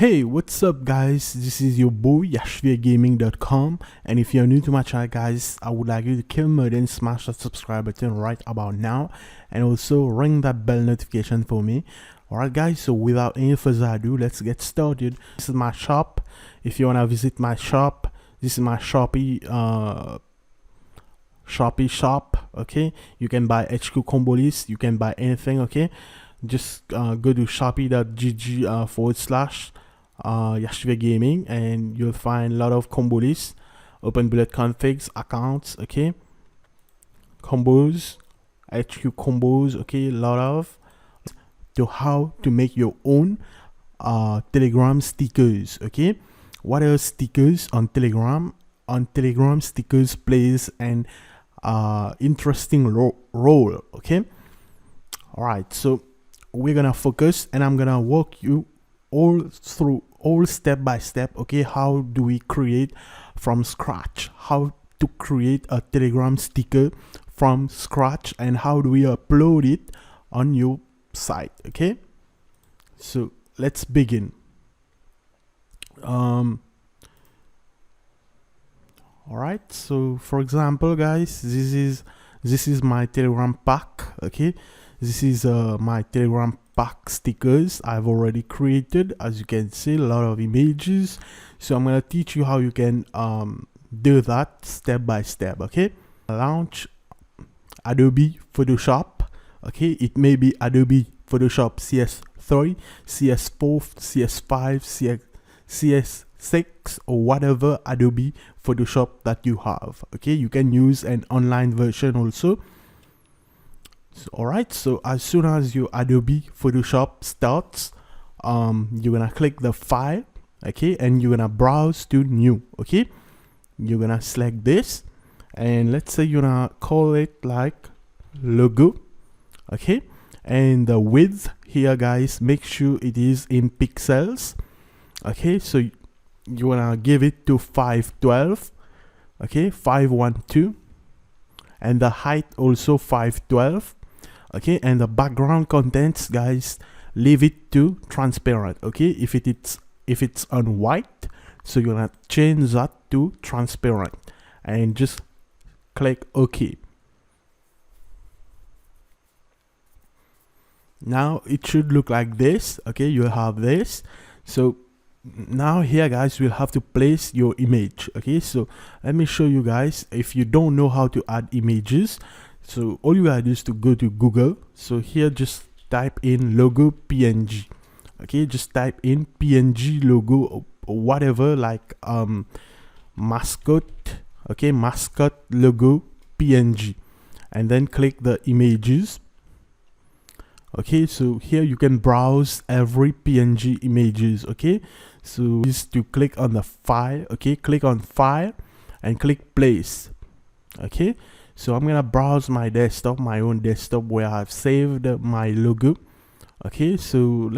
Hey, what's up guys? This is your boy YASHViR and if you're new to my channel guys, I would like you to kill murder and smash that subscribe button right about now and also ring that bell notification for me. Alright guys, so without any further ado, let's get started. This is my shop. If you wanna visit my shop, this is my Shopee shop. Okay, you can buy HQ combo list, you can buy anything. Okay, just go to shopee.gg /YASHViR GAMiNG and you'll find a lot of combo lists, open bullet configs, accounts, okay, combos, HQ combos, okay, a lot of to how to make your own Telegram stickers. Okay, what are stickers on Telegram? On Telegram, stickers plays an interesting role. Okay, all right, so we're gonna focus and I'm gonna walk you all step by step. Okay, how do we create from scratch, how to create a Telegram sticker from scratch, and how do we upload it on your site. Okay, so let's begin. All right, so for example guys, this is my Telegram pack. Okay, this is my Telegram pack stickers I've already created. As you can see, a lot of images, so I'm gonna teach you how you can do that step by step. Okay, launch Adobe Photoshop. Okay, it may be Adobe Photoshop CS3, CS4, CS5, CS6, or whatever Adobe Photoshop that you have. Okay, you can use an online version also. So, alright, so as soon as your Adobe Photoshop starts, you're gonna click the file, okay, and you're gonna browse to new. Okay, you're gonna select this, and let's say you're gonna call it like logo. Okay, and the width here guys, make sure it is in pixels. Okay, so you're gonna give it to 512, okay, 512, and the height also 512. Okay, and the background contents guys, leave it to transparent. Okay, if it's on white, so you're gonna change that to transparent and just click OK. Now it should look like this. Okay, you have this. So now here guys, we'll have to place your image. Okay, so let me show you guys. If you don't know how to add images, so all you gotta do is to go to Google. So here just type in logo PNG. Okay, just type in PNG logo or whatever, like mascot. Okay, mascot logo PNG, and then click the images. Okay, so here you can browse every PNG images. Okay, so is to click on the file. Okay, click on file and click place. Okay, so I'm gonna browse my desktop, my own desktop, where I've saved my logo. Okay, so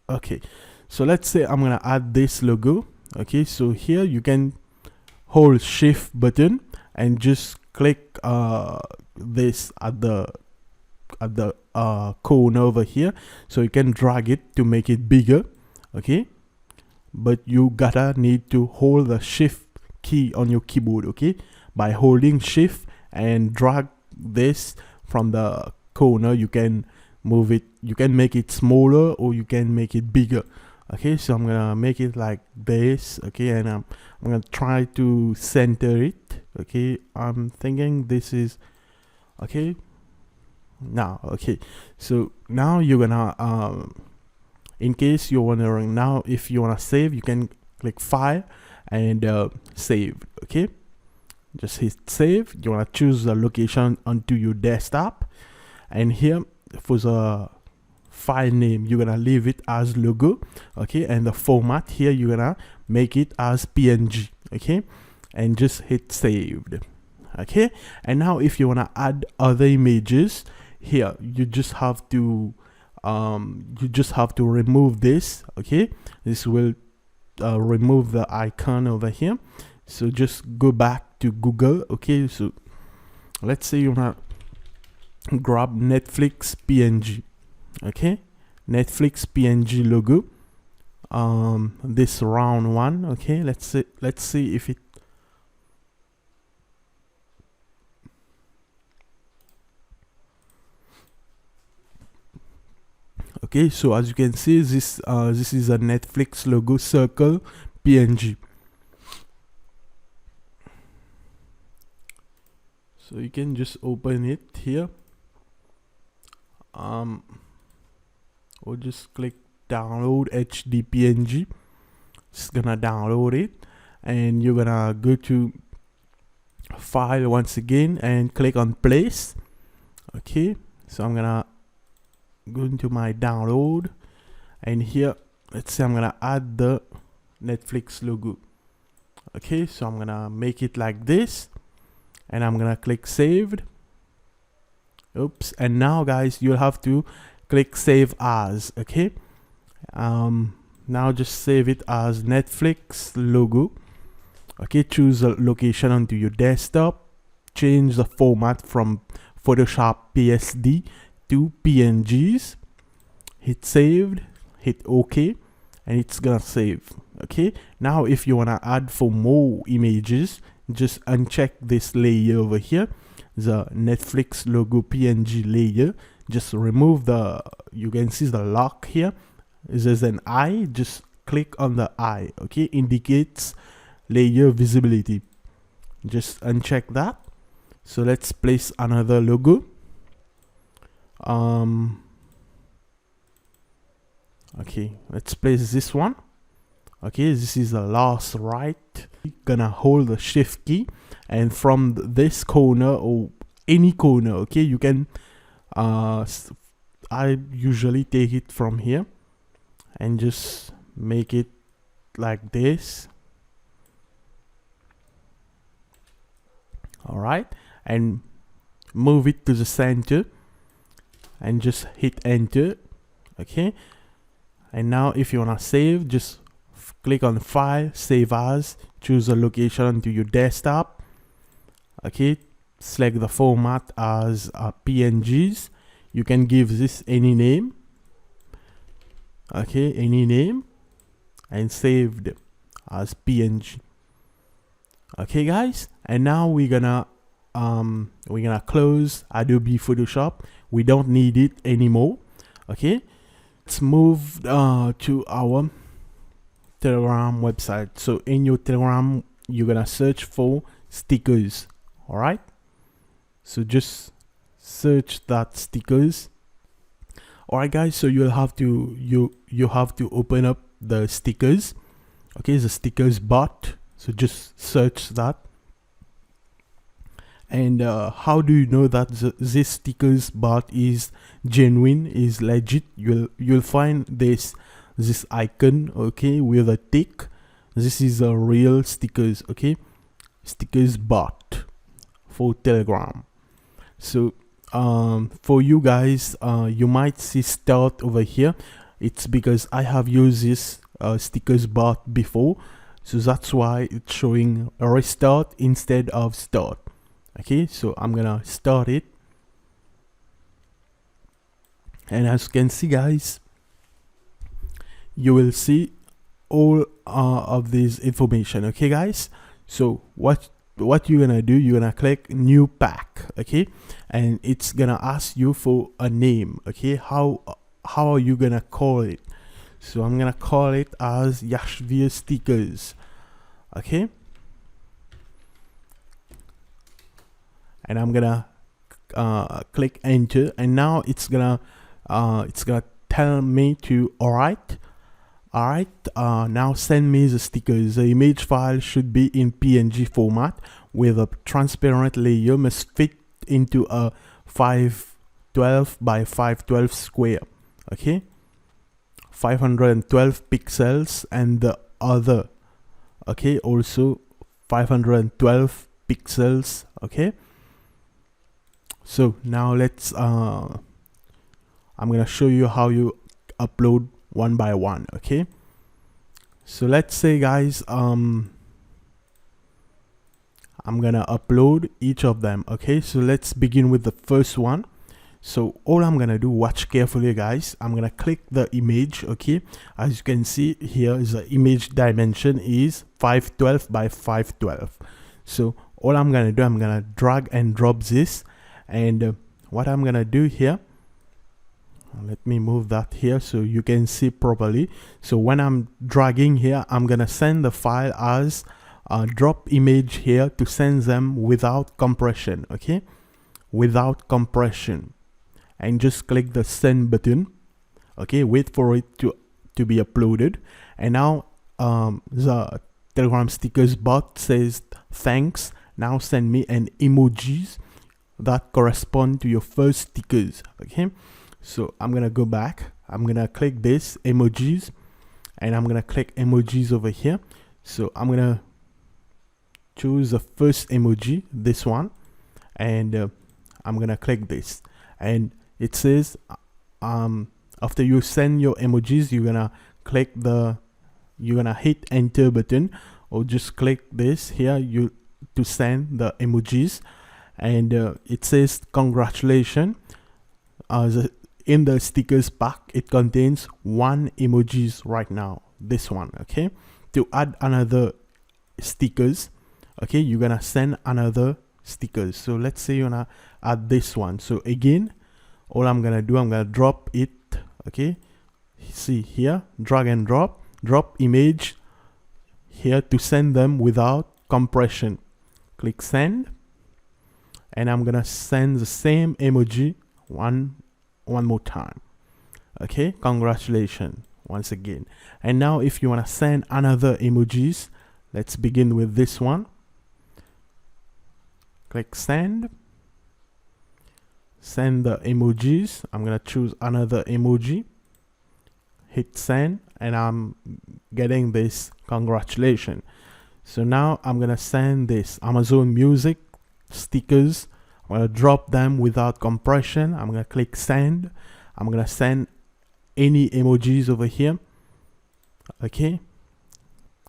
okay, so let's say I'm gonna add this logo. Okay, so here you can hold shift button and just click this at the corner over here, so you can drag it to make it bigger. Okay, but you gotta need to hold the shift key on your keyboard. Okay, by holding shift and drag this from the corner, you can move it, you can make it smaller or you can make it bigger. Okay, so I'm gonna make it like this. Okay, and I'm gonna try to center it. Okay, I'm thinking this is okay now. Okay, so now you're gonna in case you're wondering, now if you want to save, you can click file and save. Okay, just hit save. You want to choose the location onto your desktop, and here for the file name, you're gonna leave it as logo. Okay, and the format here, you're gonna make it as PNG. Okay, and just hit saved. Okay, and now if you want to add other images, here you just have to remove this. Okay, this will remove the icon over here. So just go back to Google. Okay, so let's say you wanna grab Netflix PNG. Okay, Netflix PNG logo, this round one. Okay, let's see if it. Okay, so as you can see, this is a Netflix logo circle PNG. So you can just open it here, or just click download HD PNG. It's gonna download it, and you're gonna go to file once again and click on place. Okay, so I'm gonna go into my download, and here, let's say I'm gonna add the Netflix logo. Okay, so I'm gonna make it like this, and I'm gonna click saved. Oops. And now guys, you'll have to click save as. Okay, now just save it as Netflix logo. Okay, choose a location onto your desktop, change the format from Photoshop PSD to PNGs, hit saved, hit OK, and it's gonna save. Okay, now if you wanna add for more images, just uncheck this layer over here, the Netflix logo PNG layer. Just remove the, you can see the lock here, there's an eye, just click on the eye. Okay, indicates layer visibility, just uncheck that. So let's place another logo. Okay, let's place this one. Okay, this is the last right. Gonna hold the shift key, and from this corner or any corner, okay, you can I usually take it from here and just make it like this. All right, and move it to the center and just hit enter. Okay, and now if you want to save, just click on file, save as, choose a location onto your desktop. Okay, select the format as PNGs. You can give this any name. Okay, any name, and saved as PNG. Okay guys, and now we're gonna close Adobe Photoshop. We don't need it anymore. Okay, let's move to our Telegram website. So in your Telegram, you're gonna search for stickers. All right, so just search that stickers. All right guys, so you'll have to you have to open up the stickers. Okay, the stickers bot. So just search that. And how do you know that this stickers bot is genuine, is legit? You'll find this icon, okay, with a tick. This is a real stickers, okay, stickers bot for Telegram. So for you guys, you might see start over here. It's because I have used this stickers bot before, so that's why it's showing a restart instead of start. Okay, so I'm gonna start it, and as you can see guys, you will see all of this information. Okay guys, so what you're gonna do, you're gonna click new pack. Okay, and it's gonna ask you for a name. Okay, how are you gonna call it? So I'm gonna call it as YASHViR stickers. Okay, and I'm gonna click enter, and now it's gonna tell me to alright, now send me the stickers. The image file should be in PNG format with a transparent layer, must fit into a 512 by 512 square. Okay, 512 pixels, and the other, okay, also 512 pixels. Okay, so now let's I'm gonna show you how you upload one by one. Okay, so let's say guys, I'm gonna upload each of them. Okay, so let's begin with the first one. So all I'm gonna do, watch carefully guys, I'm gonna click the image. Okay, as you can see here is the image dimension is 512 by 512. So all I'm gonna do, I'm gonna drag and drop this, and what I'm gonna do here, let me move that here so you can see properly. So when I'm dragging here, I'm gonna send the file as a drop image here to send them without compression. Okay, without compression, and just click the send button. Okay, wait for it to be uploaded, and now the Telegram stickers bot says thanks, now send me an emojis that correspond to your first stickers. Okay, so I'm gonna go back, I'm gonna click this emojis, and I'm gonna click emojis over here. So I'm gonna choose the first emoji, this one, and I'm gonna click this, and it says after you send your emojis, you're gonna hit enter button, or just click this here to send the emojis, and it says congratulations. In the stickers pack, it contains 1 emojis right now, this one. Okay, to add another stickers, okay, you're gonna send another stickers. So let's say you wanna add this one. So again, all I'm gonna do, I'm gonna drop it. Okay, see here, drag and drop image here to send them without compression. Click send, and I'm gonna send the same emoji one more time. Okay, congratulations once again. And now if you want to send another emojis, let's begin with this one. Click send the emojis. I'm gonna choose another emoji, hit send, and I'm getting this congratulations. So now I'm gonna send this Amazon Music stickers. I'm gonna drop them without compression. I'm gonna click send. I'm gonna send any emojis over here. Okay,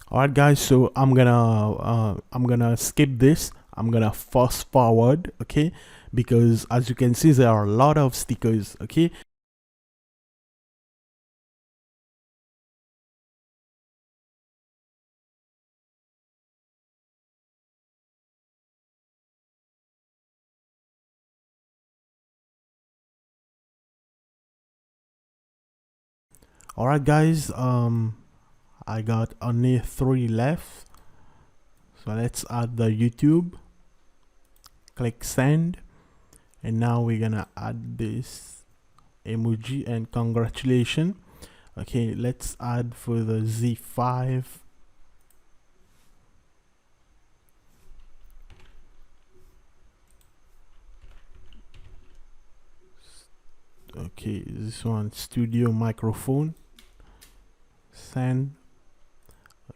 all right guys, so I'm gonna skip this. I'm gonna fast forward, okay, because as you can see there are a lot of stickers. Okay, all right guys, I got only 3 left, so let's add the YouTube. Click send, and now we're gonna add this emoji and congratulations. Okay, let's add for the Z5. Okay, this one, studio microphone, send.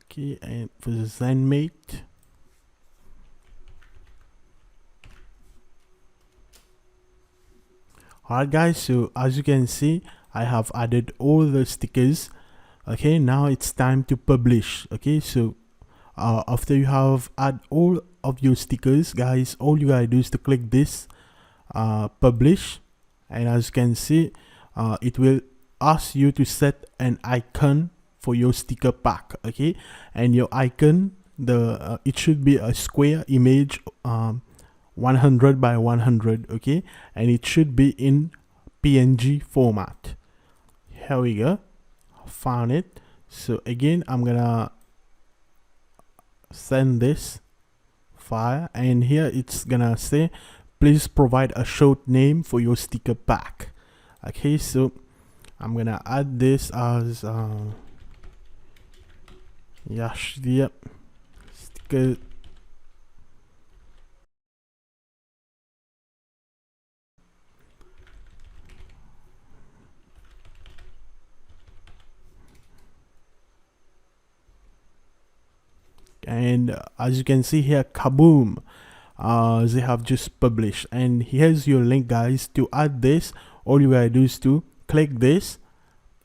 Okay, and for the ZenMate, alright guys, so as you can see, I have added all the stickers. Okay, now it's time to publish. Okay, so after you have add all of your stickers, guys, all you gotta do is to click this publish, and as you can see, it will ask you to set an icon for your sticker pack. Okay, and your icon, it should be a square image, 100 by 100. Okay, and it should be in PNG format. Here we go, found it. So again, I'm gonna send this file, and here it's gonna say please provide a short name for your sticker pack. Okay, so I'm gonna add this as YASHViR sticker and as you can see here, kaboom, they have just published. And here's your link, guys. To add this, all you gotta do is to click this.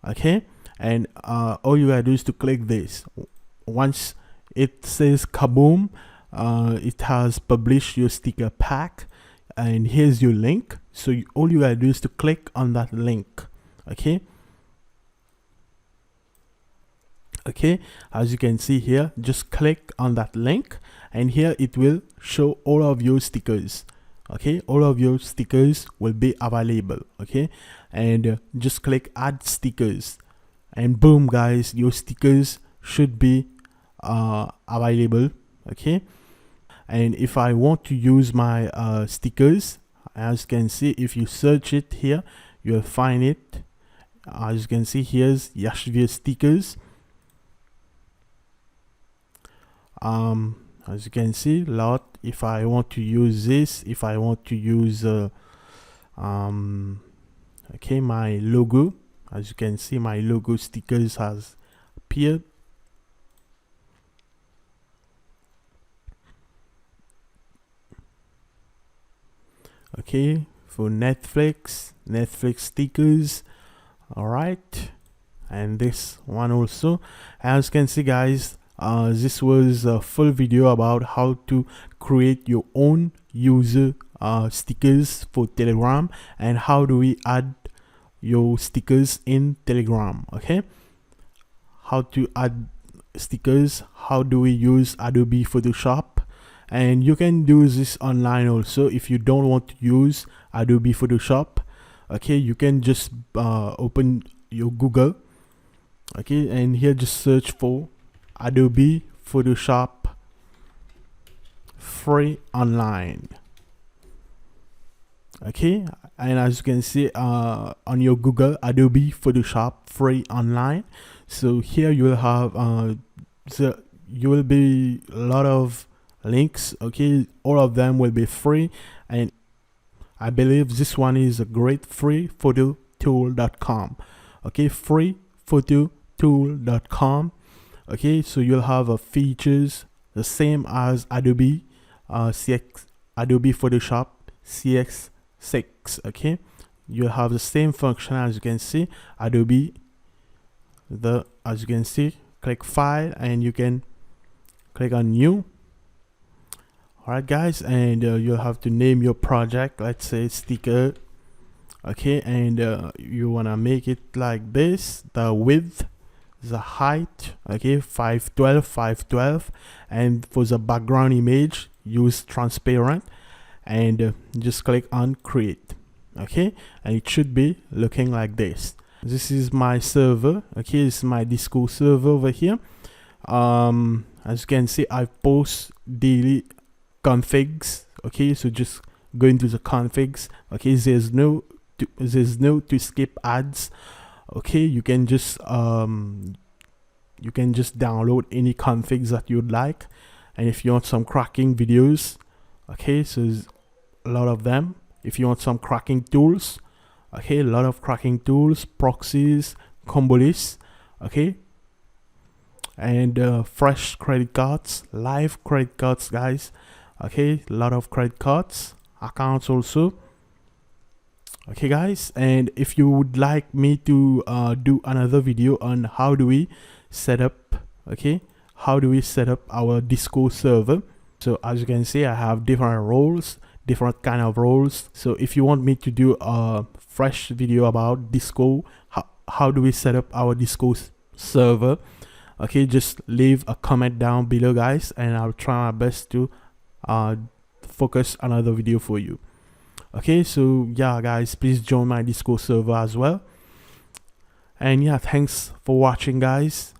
Okay, and all you gotta do is to click this. Once it says kaboom, it has published your sticker pack. and here's your link. So all you gotta do is to click on that link. Okay, as you can see here, just click on that link, and here it will show all of your stickers. Okay, all of your stickers will be available. Okay, and just click add stickers, and boom guys, your stickers should be available. Okay, and if I want to use my stickers, as you can see, if you search it here, you'll find it. As you can see, here's YASHViR stickers. As you can see, lot. If I want to use this, if I want to use okay, my logo, as you can see, my logo stickers has appeared. Okay, for Netflix stickers. All right, and this one also. As you can see guys, this was a full video about how to create your own user stickers for Telegram, and how do we add your stickers in Telegram. Okay, how to add stickers, how do we use Adobe Photoshop, and you can do this online also. If you don't want to use Adobe Photoshop, okay, you can just open your Google, okay, and here just search for Adobe Photoshop free online. Okay, and as you can see on your Google, Adobe Photoshop free online. So here you will have you will be a lot of links. Okay, all of them will be free, and I believe this one is a great, freephototool.com. okay, freephototool.com. okay, so you'll have features the same as Adobe Adobe Photoshop CX6. okay, you have the same function. As you can see, Adobe, as you can see, click file, and you can click on new. All right guys, and you'll have to name your project, let's say sticker. Okay, and you want to make it like this, the width, the height, okay, 512, and for the background image, use transparent, and just click on create. Okay, and it should be looking like this. This is my server. Okay, this is my Discord server over here. As you can see, I post daily configs. Okay, so just go into the configs. Okay, there's no to skip ads. Okay, you can just download any configs that you'd like, and if you want some cracking videos, okay, so there's a lot of them. If you want some cracking tools, okay, a lot of cracking tools, proxies, combo lists, okay, and fresh credit cards, live credit cards guys. Okay, a lot of credit cards, accounts also. Okay guys, and if you would like me to do another video on how do we set up, okay, how do we set up our Discord server. So as you can see, I have different roles, different kind of roles. So if you want me to do a fresh video about Discord, how do we set up our Discord server, okay, just leave a comment down below guys, and I'll try my best to focus another video for you. Okay, so yeah guys, please join my Discord server as well. And yeah, thanks for watching guys.